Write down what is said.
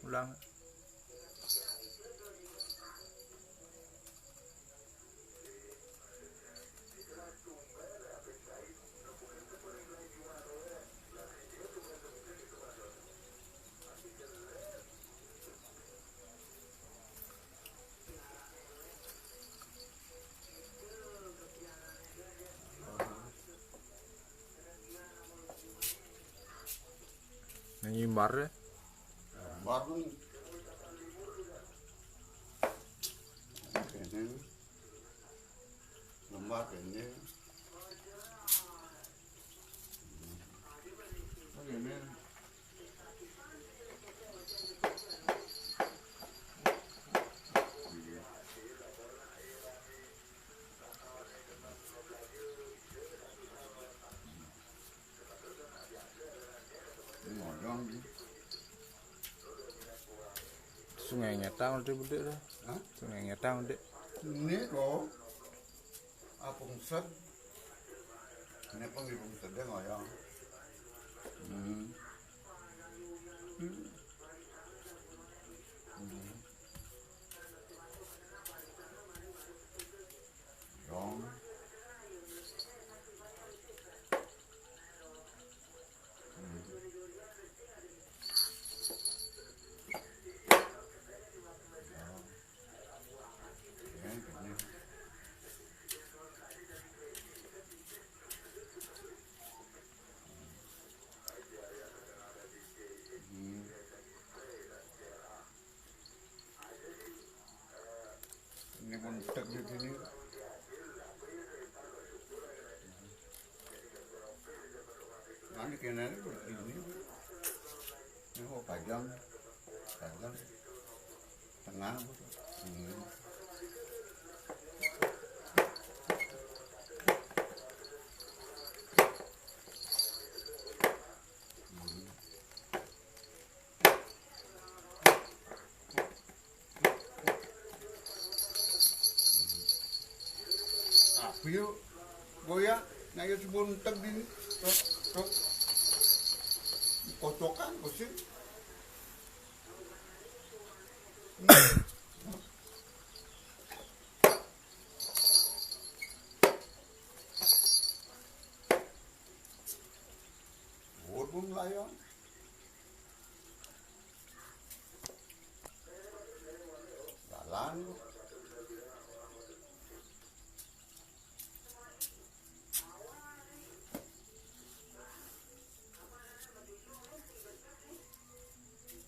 Ulang. Nyanyi bar ya? Bar nih. Ini lembar ini. Ini Sungai Nyetang udah gede lah. Sungai Nyetang udah. ini kok apa set? Ini panggil pengset deh ngoyong. Dong. Ini pun tek di sini. Nanti kena ini. Ini kok panjang, tengah. Yuk, goyak, naik sebelum tek di, tok, kocokan, kusir. Walaupun layang, jalan.